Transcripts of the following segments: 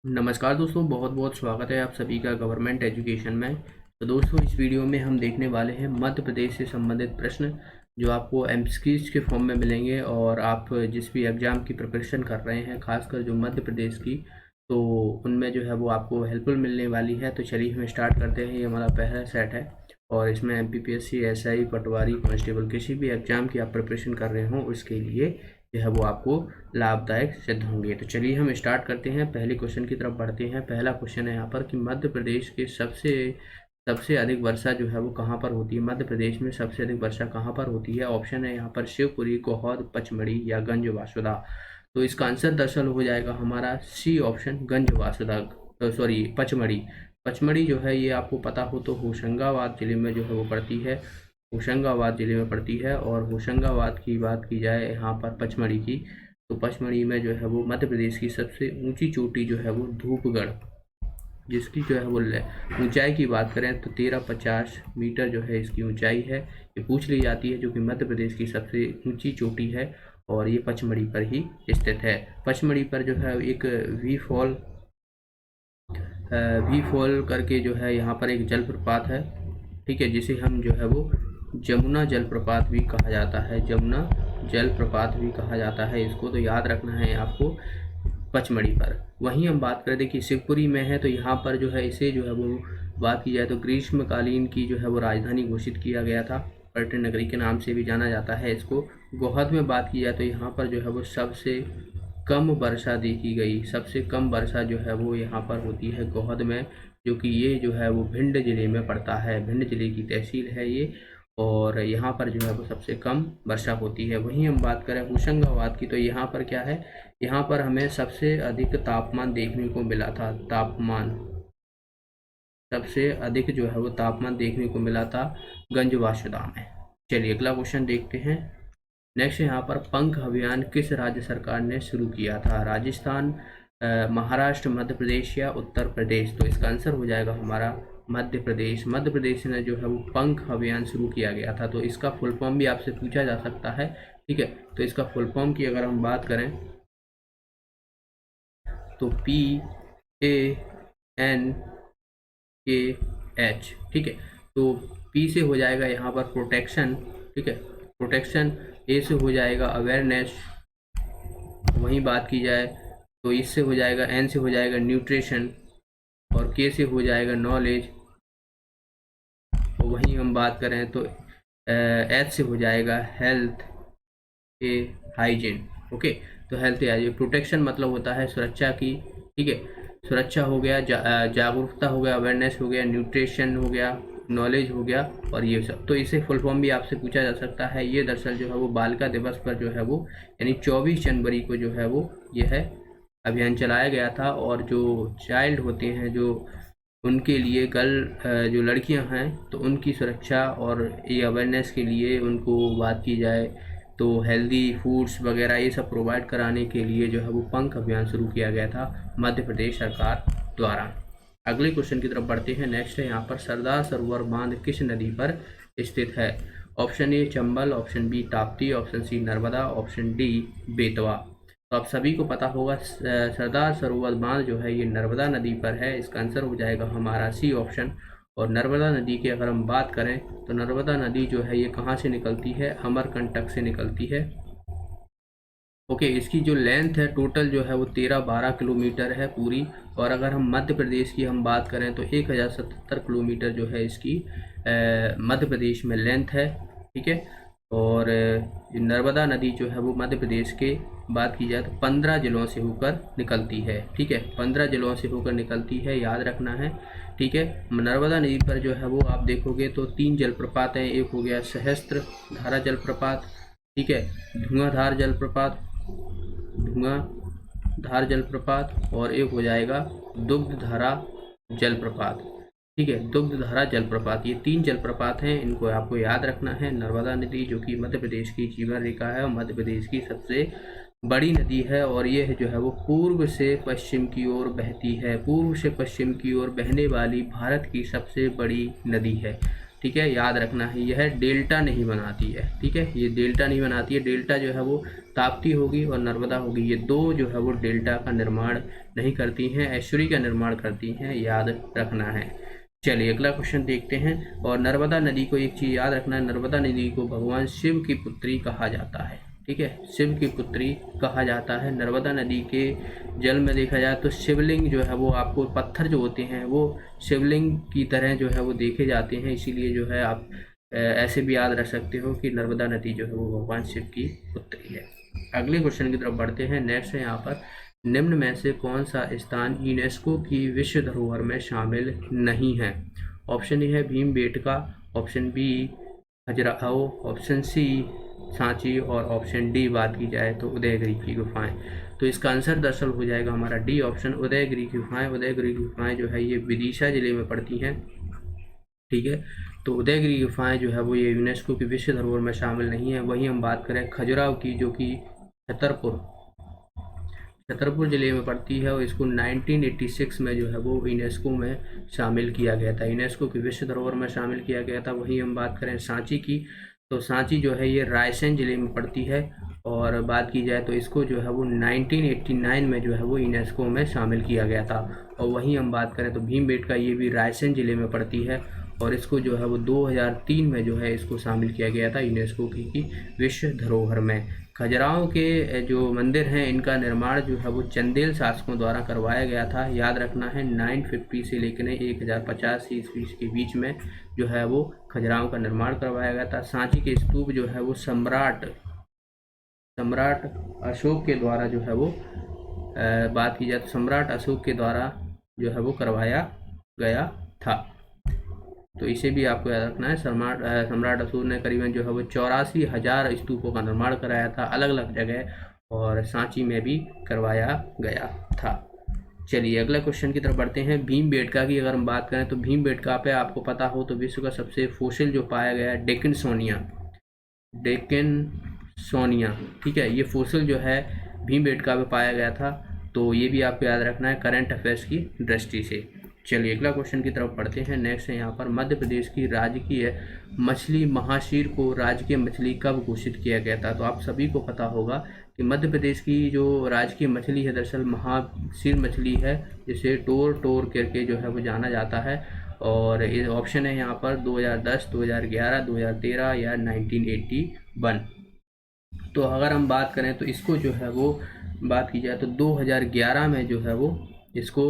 नमस्कार दोस्तों, बहुत बहुत स्वागत है आप सभी का गवर्नमेंट एजुकेशन में। तो दोस्तों, इस वीडियो में हम देखने वाले हैं मध्य प्रदेश से संबंधित प्रश्न जो आपको एमसीक्यूज के फॉर्म में मिलेंगे। और आप जिस भी एग्ज़ाम की प्रिपरेशन कर रहे हैं, खासकर जो मध्य प्रदेश की, तो उनमें जो है वो आपको हेल्पफुल मिलने वाली है। तो चलिए हम स्टार्ट करते हैं। ये हमारा पहला सेट है और इसमें एमपीपीएससी, एसआई, पटवारी, कांस्टेबल किसी भी एग्ज़ाम की आप प्रिपरेशन कर रहे हो उसके लिए जो है वो आपको लाभदायक सिद्ध होंगे। तो चलिए हम स्टार्ट करते हैं, पहले क्वेश्चन की तरफ बढ़ते हैं। पहला क्वेश्चन है यहाँ पर कि मध्य प्रदेश के सबसे सबसे अधिक वर्षा जो है वो कहाँ पर होती है। मध्य प्रदेश में सबसे अधिक वर्षा कहाँ पर होती है। ऑप्शन है यहाँ पर शिवपुरी, गौहद, पचमढ़ी या गंज वासुदा। तो इसका आंसर दरअसल हो जाएगा हमारा सी ऑप्शन, गंज वासुदा, सॉरी पचमढ़ी। पचमढ़ी जो है ये आपको पता हो तो होशंगाबाद जिले में जो है वो पड़ती है, होशंगाबाद जिले में पड़ती है। और होशंगाबाद की बात की जाए यहाँ पर पचमढ़ी की, तो पचमढ़ी में जो है वो मध्य प्रदेश की सबसे ऊंची चोटी जो है वो धूपगढ़, जिसकी जो है वो ऊंचाई की बात करें तो 1350 मीटर जो है इसकी ऊंचाई है। ये पूछ ली जाती है, जो कि मध्य प्रदेश की सबसे ऊंची चोटी है और ये पचमढ़ी पर ही स्थित है। पचमढ़ी पर जो है एक वी फॉल करके जो है यहाँ पर एक जलप्रपात है, ठीक है, जिसे हम जो है वो जमुना जलप्रपात भी कहा जाता है। जमुना जलप्रपात भी कहा जाता है इसको, तो याद रखना है आपको पचमढ़ी पर। वहीं हम बात करें, देखिए शिवपुरी में है, तो यहाँ पर जो है इसे जो है वो बात की जाए तो ग्रीष्मकालीन की जो है वो राजधानी घोषित किया गया था। पर्यटन नगरी के नाम से भी जाना जाता है इसको। गोहद में बात की जाए तो यहाँ पर जो है वो सबसे कम वर्षा देखी गई। सबसे कम वर्षा जो है वो यहाँ पर होती है गोहद में, जो कि ये जो है वो भिंड जिले में पड़ता है। भिंड जिले की तहसील है ये, और यहाँ पर जो है वो सबसे कम वर्षा होती है। वहीं हम बात करें होशंगाबाद की, तो यहाँ पर क्या है, यहाँ पर हमें सबसे अधिक तापमान देखने को मिला था। तापमान सबसे अधिक जो है वो तापमान देखने को मिला था गंजवासुदा में। चलिए अगला क्वेश्चन देखते हैं। नेक्स्ट यहाँ पर पंख अभियान किस राज्य सरकार ने शुरू किया था। राजस्थान, महाराष्ट्र, मध्य प्रदेश या उत्तर प्रदेश। तो इसका आंसर हो जाएगा हमारा मध्य प्रदेश। मध्य प्रदेश ने जो है वो पंख अभियान शुरू किया गया था। तो इसका फुल फॉर्म भी आपसे पूछा जा सकता है, ठीक है। तो इसका फुल फॉर्म की अगर हम बात करें तो PANKH, ठीक है। तो P से हो जाएगा यहाँ पर प्रोटेक्शन, ठीक है, प्रोटेक्शन। A से हो जाएगा अवेयरनेस, वहीं बात की जाए तो इससे हो जाएगा, N से हो जाएगा न्यूट्रिशन, और K से हो जाएगा नॉलेज। और वहीं हम बात करें तो H से हो जाएगा हेल्थ, ए हाइजीन। ओके, तो हेल्थ हाइजीन। प्रोटेक्शन मतलब होता है सुरक्षा की, ठीक है। सुरक्षा हो गया, जागरूकता हो गया, अवेयरनेस हो गया, न्यूट्रिशन हो गया, नॉलेज हो गया, और ये सब। तो इसे फुल फॉर्म भी आपसे पूछा जा सकता है। ये दरअसल जो है वो बालिका दिवस पर जो है वो, यानी 24 जनवरी को जो है वो यह अभियान चलाया गया था। और जो चाइल्ड होते हैं, जो उनके लिए जो लड़कियां हैं, तो उनकी सुरक्षा और ये अवेयरनेस के लिए उनको बात की जाए तो हेल्दी फूड्स वगैरह ये सब प्रोवाइड कराने के लिए जो है वो पंख अभियान शुरू किया गया था मध्य प्रदेश सरकार द्वारा। अगले क्वेश्चन की तरफ बढ़ते हैं। नेक्स्ट है यहाँ पर सरदार सरोवर बांध किस नदी पर स्थित है। Option A Chambal, option B Tapti, option C Narmada, option D Betwa. तो आप सभी को पता होगा सरदार सरोवर बांध जो है ये नर्मदा नदी पर है। इसका आंसर हो जाएगा हमारा सी ऑप्शन। और नर्मदा नदी की अगर हम बात करें तो नर्मदा नदी जो है ये कहाँ से निकलती है, अमरकंटक से निकलती है। ओके, इसकी जो लेंथ है टोटल जो है वो 13-12 किलोमीटर है पूरी। और अगर हम मध्य प्रदेश की हम बात करें तो 1077 किलोमीटर जो है इसकी मध्य प्रदेश में लेंथ है, ठीक है। और नर्मदा नदी जो है वो मध्य प्रदेश के बात की जाए तो 15 जिलों से होकर निकलती है, ठीक है। 15 जिलों से होकर निकलती है, याद रखना है, ठीक है। नर्मदा नदी पर जो है वो आप देखोगे तो 3 जलप्रपात हैं। एक हो गया सहस्त्र धारा जलप्रपात, ठीक है, धुआंधार जलप्रपात, धुआंधार जलप्रपात, और एक हो जाएगा दुग्धधारा जलप्रपात, ठीक है, दुग्धधारा जलप्रपात। ये 3 जलप्रपात हैं, इनको आपको याद रखना है। नर्मदा नदी जो कि मध्य प्रदेश की जीवन रेखा है और मध्य प्रदेश की सबसे बड़ी नदी है, और ये जो है वो पूर्व से पश्चिम की ओर बहती है। पूर्व से पश्चिम की ओर बहने वाली भारत की सबसे बड़ी नदी है, ठीक है, याद रखना है, यह डेल्टा नहीं बनाती है। ठीक है, ये डेल्टा नहीं बनाती है। डेल्टा जो है वो ताप्ती होगी और नर्मदा होगी, ये दो जो है वो डेल्टा का निर्माण नहीं करती हैं, एस्चुरी का निर्माण करती हैं, याद रखना है। चलिए अगला क्वेश्चन देखते हैं। और नर्मदा नदी को एक चीज़ याद रखना है, नर्मदा नदी को भगवान शिव की पुत्री कहा जाता है। ठीक है, शिव की पुत्री कहा जाता है। नर्मदा नदी के जल में देखा जाए तो शिवलिंग जो है वो आपको, पत्थर जो होते हैं वो शिवलिंग की तरह जो है वो देखे जाते हैं, इसीलिए जो है आप ऐसे भी याद रख सकते हो कि नर्मदा नदी जो है वो भगवान शिव की पुत्री है। अगले क्वेश्चन की तरफ बढ़ते हैं। नेक्स्ट है यहाँ पर, निम्न में से कौन सा स्थान यूनेस्को की विश्व धरोहर में शामिल नहीं है? ऑप्शन ए है Bhimbetka, option B Khajuraho, option C Sanchi और ऑप्शन डी बात की जाए तो उदयगिरी की गुफाएं। तो इसका आंसर दरअसल हो जाएगा हमारा डी ऑप्शन, उदयगिरी की गुफाएं। उदयगिरी की गुफाएं जो है ये विदिशा जिले में पड़ती हैं। ठीक है, तो उदयगिरी गुफाएं जो है वो ये यूनेस्को की विश्व धरोहर में शामिल नहीं है। वहीं हम बात करें खजुराहो की, जो कि छतरपुर ज़िले में पड़ती है, और इसको 1986 में जो है वो यूनेस्को में शामिल किया गया था, यूनेस्को की विश्व धरोहर में शामिल किया गया था। वहीं हम बात करें सांची की, तो सांची जो है ये रायसेन ज़िले में पड़ती है, और बात की जाए तो इसको जो है वो 1989 में जो है वो यूनेस्को में शामिल किया गया था। और वहीं हम बात करें तो भीमबेटका, ये भी रायसेन ज़िले में पड़ती है, और इसको जो है वो 2003 में जो है इसको शामिल किया गया था यूनेस्को की विश्व धरोहर में। खजुराहो के जो मंदिर हैं इनका निर्माण जो है वो चंदेल शासकों द्वारा करवाया गया था। याद रखना है 950 से लेकर 1050 ईस्वी के बीच में जो है वो खजुराहो का निर्माण करवाया गया था। सांची के स्तूप जो है वो सम्राट अशोक के द्वारा जो है वो बात की जाए तो सम्राट अशोक के द्वारा जो है वो करवाया गया था। तो इसे भी आपको याद रखना है। सम्राट अशोक ने करीबन जो है वो 84,000 स्तूपों का निर्माण कराया था अलग अलग जगह, और सांची में भी करवाया गया था। चलिए अगला क्वेश्चन की तरफ बढ़ते हैं। भीमबेटका की अगर हम बात करें तो भीमबेटका पे आपको पता हो तो विश्व का सबसे फोसिल जो पाया गया है डेक्कन सोनिया। ठीक है, ये फोसिल जो है भीमबेटका पे पाया गया था, तो ये भी आपको याद रखना है करंट अफेयर्स की दृष्टि से। चलिए अगला क्वेश्चन की तरफ पढ़ते हैं। नेक्स्ट है यहाँ पर, मध्य प्रदेश की राजकीय मछली महाशीर को राजकीय मछली कब घोषित किया गया था? तो आप सभी को पता होगा कि मध्य प्रदेश की जो राजकीय मछली है दरअसल महाशीर मछली है, जिसे टोर करके जो है वो जाना जाता है। और ये ऑप्शन है यहाँ पर 2010, 2011, 2013 या 1981। तो अगर हम बात करें तो इसको जो है वो बात की जाए तो 2011 में जो है वो इसको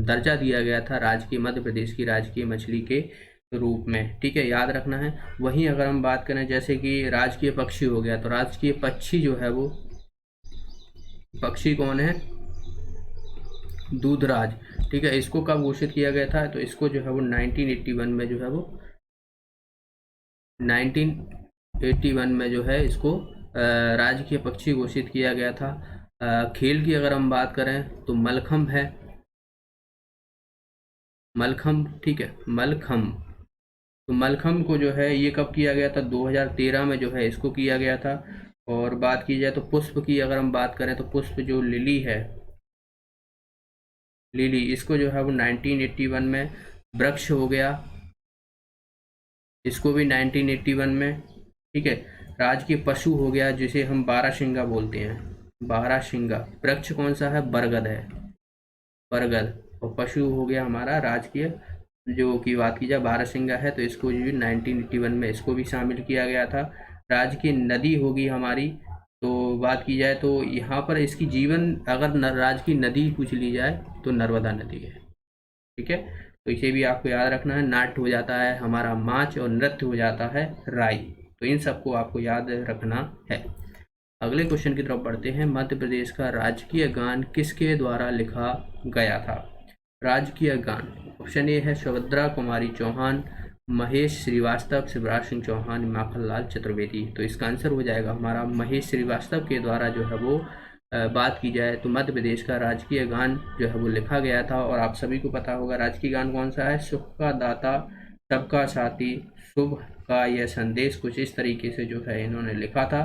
दर्जा दिया गया था राजकीय, मध्य प्रदेश की राजकीय मछली के रूप में। ठीक है, याद रखना है। वहीं अगर हम बात करें जैसे कि राजकीय पक्षी हो गया, तो राजकीय पक्षी जो है वो पक्षी कौन है? दूधराज। ठीक है, इसको कब घोषित किया गया था? तो इसको जो है वो 1981 में जो है वो 1981 में जो है इसको राजकीय पक्षी घोषित किया गया था। खेल की अगर हम बात करें तो मलखम्ब है, मलखम्ब। ठीक है, मलखम्ब। तो मलखम्ब को जो है ये कब किया गया था? 2013 में जो है इसको किया गया था। और बात की जाए तो पुष्प की अगर हम बात करें तो पुष्प जो लिली है, लिली, इसको जो है वो 1981 में। वृक्ष हो गया, इसको भी 1981 में। ठीक है, राजकीय पशु हो गया जिसे हम बारहसिंगा बोलते हैं, बारहसिंगा। वृक्ष कौन सा है? बरगद है, बरगद। और पशु हो गया हमारा राजकीय, जो की बात की जाए बारहसिंगा है, तो इसको जो 1981 में इसको भी शामिल किया गया था। राजकीय नदी होगी हमारी, तो बात की जाए तो यहाँ पर इसकी जीवन, अगर राजकीय नदी पूछ ली जाए तो नर्मदा नदी है। ठीक है, तो इसे भी आपको याद रखना है। नाट्य हो जाता है हमारा माच, और नृत्य हो जाता है राई। तो इन सबको आपको याद रखना है। अगले क्वेश्चन की तरफ बढ़ते हैं। मध्य प्रदेश का राजकीय गान किसके द्वारा लिखा गया था? राजकीय गान, ऑप्शन ए है सुभद्रा कुमारी चौहान, महेश श्रीवास्तव, शिवराज सिंह चौहान, माखनलाल चतुर्वेदी। तो इसका आंसर हो जाएगा हमारा महेश श्रीवास्तव के द्वारा जो है वो बात की जाए तो मध्य प्रदेश का राजकीय गान जो है वो लिखा गया था। और आप सभी को पता होगा राजकीय गान कौन सा है? सुख का दाता सबका साथी, शुभ का यह संदेश, कुछ इस तरीके से जो है इन्होंने लिखा था,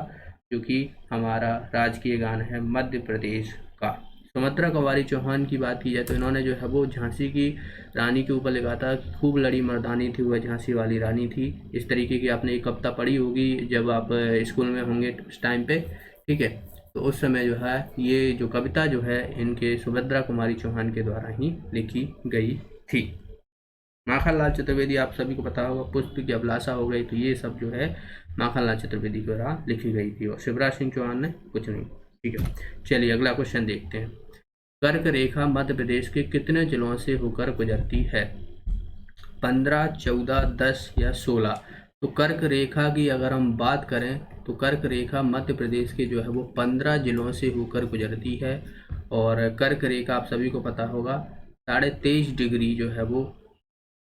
जो कि हमारा राजकीय गान है मध्य प्रदेश का। सुमित्रा कुमारी चौहान की बात की जाए तो इन्होंने जो है वो झांसी की रानी के ऊपर लिखा था, खूब लड़ी मर्दानी थी वह झांसी वाली रानी थी। इस तरीके की आपने एक कविता पढ़ी होगी जब आप स्कूल में होंगे उस टाइम पे, ठीक है। तो उस समय जो है ये जो कविता जो है इनके सुभद्रा कुमारी चौहान के द्वारा ही लिखी गई थी। माखनलाल चतुर्वेदी आप सभी को पता होगा, पुष्प की अभिलाषा हो गई, तो ये सब जो है माखनलाल चतुर्वेदी के द्वारा लिखी गई थी और शिवराज सिंह चौहान ने कुछ नहीं, ठीक है। चलिए अगला क्वेश्चन देखते हैं। कर्क रेखा मध्य प्रदेश के कितने जिलों से होकर गुजरती है? 15, 14, 10 या 16? तो कर्क रेखा की अगर हम बात करें तो कर्क रेखा मध्य प्रदेश के जो है वो 15 जिलों से होकर गुजरती है। और कर्क रेखा आप सभी को पता होगा 23.5 डिग्री जो है वो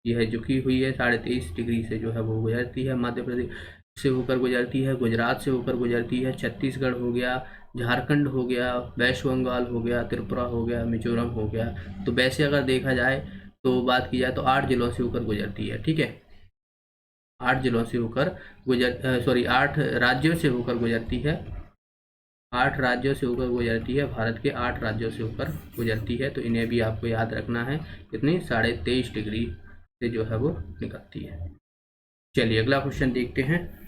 यह झुकी हुई है, 23.5 डिग्री से जो है वो गुजरती है। मध्य प्रदेश से होकर गुजरती है, गुजरात से होकर गुजरती है, छत्तीसगढ़ हो गया, झारखंड हो गया, वेस्ट बंगाल हो गया, त्रिपुरा हो गया, मिजोरम हो गया। तो वैसे अगर देखा जाए तो बात की जाए तो 8 जिलों से होकर गुजरती है, ठीक है। 8 जिलों से होकर 8 राज्यों से होकर गुजरती है। 8 राज्यों से होकर गुजरती है, भारत के 8 राज्यों से होकर गुजरती है। तो इन्हें भी आपको याद रखना है, कितनी 23.5 डिग्री से जो है वो निकलती है। चलिए अगला क्वेश्चन देखते हैं।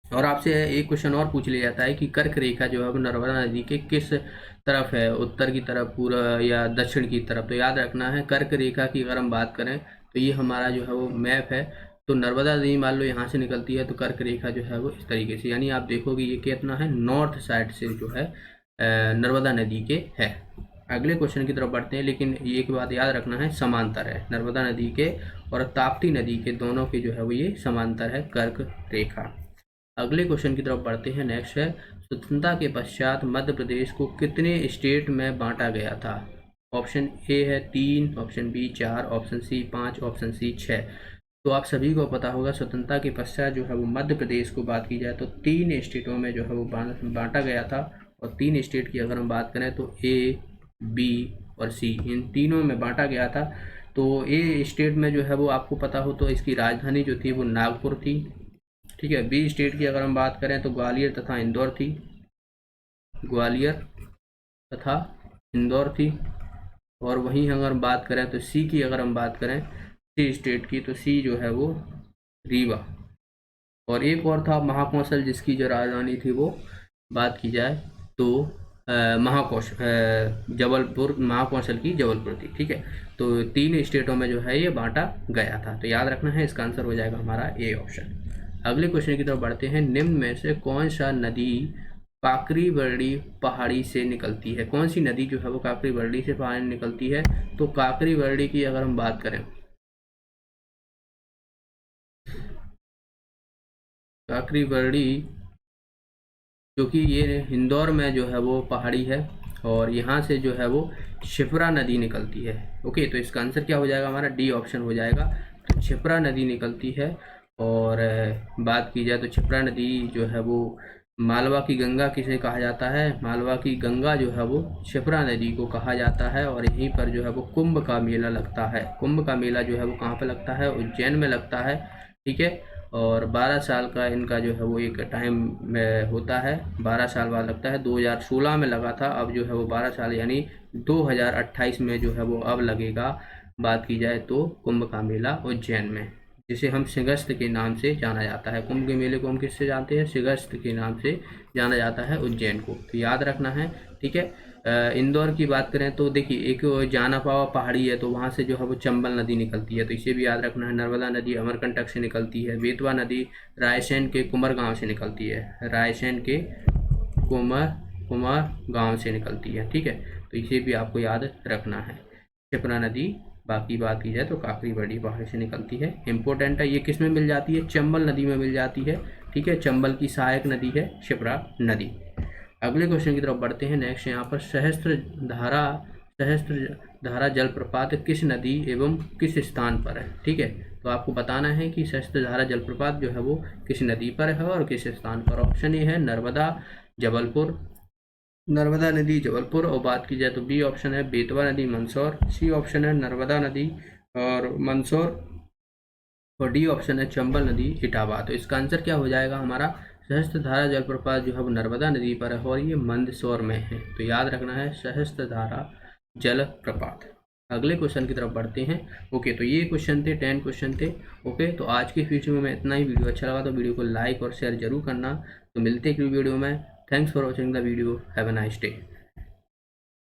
और आपसे एक क्वेश्चन और पूछ लिया जाता है कि कर्क रेखा जो है वो नर्मदा नदी के किस तरफ है, उत्तर की तरफ, पूरा या दक्षिण की तरफ? तो याद रखना है कर्क रेखा की अगर हम बात करें तो ये हमारा जो है वो मैप है। तो नर्मदा नदी मान लो यहाँ से निकलती है तो कर्क रेखा जो है वो इस तरीके से, यानी आप देखोगे ये कितना है, नॉर्थ साइड से जो है नर्मदा नदी के है। अगले क्वेश्चन की तरफ बढ़ते हैं, लेकिन ये एक बात याद रखना है, समांतर है नर्मदा नदी के और ताप्ती नदी के, दोनों के जो है वो ये समांतर है कर्क रेखा। अगले क्वेश्चन की तरफ बढ़ते हैं। नेक्स्ट है, स्वतंत्रता के पश्चात मध्य प्रदेश को कितने स्टेट में बांटा गया था? ऑप्शन ए है 3, option B 4, option C 5, option C 6। तो आप सभी को पता होगा स्वतंत्रता के पश्चात जो है वो मध्य प्रदेश को बात की जाए तो 3 स्टेटों में जो है वो बांटा गया था। और 3 स्टेट की अगर हम बात करें तो ए, बी और सी, इन तीनों में बांटा गया था। तो ए स्टेट में जो है वो आपको पता हो तो इसकी राजधानी जो थी वो नागपुर थी, ठीक है। बी स्टेट की अगर हम बात करें तो ग्वालियर तथा इंदौर थी, ग्वालियर तथा इंदौर थी। और वहीं अगर हम बात करें तो सी की अगर हम बात करें सी स्टेट की, तो सी जो है वो रीवा। और एक और था महाकौशल, जिसकी जो राजधानी थी वो बात की जाए तो जबलपुर, महाकौशल की जबलपुर थी, ठीक है। तो 3 स्टेटों में जो है ये बांटा गया था। तो याद रखना है, इसका आंसर हो जाएगा हमारा ए ऑप्शन। अगले क्वेश्चन की तरफ बढ़ते हैं। निम्न में से कौन सा नदी काकरीबरड़ी पहाड़ी से निकलती है? कौन सी नदी जो है वो काकरीबरड़ी से पहाड़ी निकलती है? तो काकरीबरड़ी की अगर हम बात करें, काकरीबरड़ी जो कि ये इंदौर में जो है वो पहाड़ी है और यहाँ से जो है वो क्षिप्रा नदी निकलती है। ओके, तो इसका आंसर क्या हो जाएगा हमारा? डी ऑप्शन हो जाएगा। तो क्षिप्रा नदी निकलती है। और बात की जाए तो क्षिप्रा नदी जो है वो मालवा की गंगा किसे कहा जाता है? मालवा की गंगा जो है वो क्षिप्रा नदी को कहा जाता है। और यहीं पर जो है वो कुंभ का मेला लगता है। कुंभ का मेला जो है वो कहाँ पे लगता है? उज्जैन में लगता है, ठीक है। और 12 साल का इनका जो है वो एक टाइम होता है, 12 साल बाद लगता है। 2016 में लगा था, अब जो है वो 12 साल यानी 2028 में जो है वो अब लगेगा। बात की जाए तो कुंभ का मेला उज्जैन में, जिसे हम सिंहस्थ के नाम से जाना जाता है। कुंभ के मेले को हम किससे जानते हैं? सिंहस्थ के नाम से जाना जाता है उज्जैन को, तो याद रखना है, ठीक है। इंदौर की बात करें तो देखिए एक जानापावा पहाड़ी है, तो वहाँ से जो है वो चंबल नदी निकलती है, तो इसे भी याद रखना है। नर्मदा नदी अमरकंटक से निकलती है। बेतवा नदी रायसेन के कुमर गांव से निकलती है, रायसेन के कुमर गांव से निकलती है, ठीक है। तो इसे भी आपको याद रखना है। क्षिप्रा नदी बाकी बात की जाए तो काकरीबरड़ी पहाड़ी से निकलती है। इंपॉर्टेंट है, ये किस में मिल जाती है? चंबल नदी में मिल जाती है, ठीक है। चंबल की सहायक नदी है क्षिप्रा नदी। अगले क्वेश्चन की तरफ बढ़ते हैं। नेक्स्ट यहाँ पर सहस्त्रधारा जलप्रपात किस नदी एवं किस स्थान पर है? ठीक है, तो आपको बताना है कि सहस्त्रधारा जलप्रपात जो है वो किस नदी पर है और किस स्थान पर। ऑप्शन ए है नर्मदा नदी जबलपुर। और बात की जाए तो बी ऑप्शन है बेतवा नदी मंदसौर। सी ऑप्शन है नर्मदा नदी और मंदसौर। और डी ऑप्शन है चंबल नदी इटावा। तो इसका आंसर क्या हो जाएगा हमारा? सहस्त्रधारा जलप्रपात जो है वो नर्मदा नदी पर है और ये मंदसौर में है। तो याद रखना है सहस्त्रधारा जलप्रपात। अगले क्वेश्चन की तरफ बढ़ते हैं। ओके, तो ये क्वेश्चन थे, 10 क्वेश्चन थे। ओके, तो आज की वीडियो में मैं इतना ही। वीडियो अच्छा लगा तो वीडियो को लाइक और शेयर जरूर करना। तो मिलते हैं अगली वीडियो में। Thanks for watching the video. Have a nice day.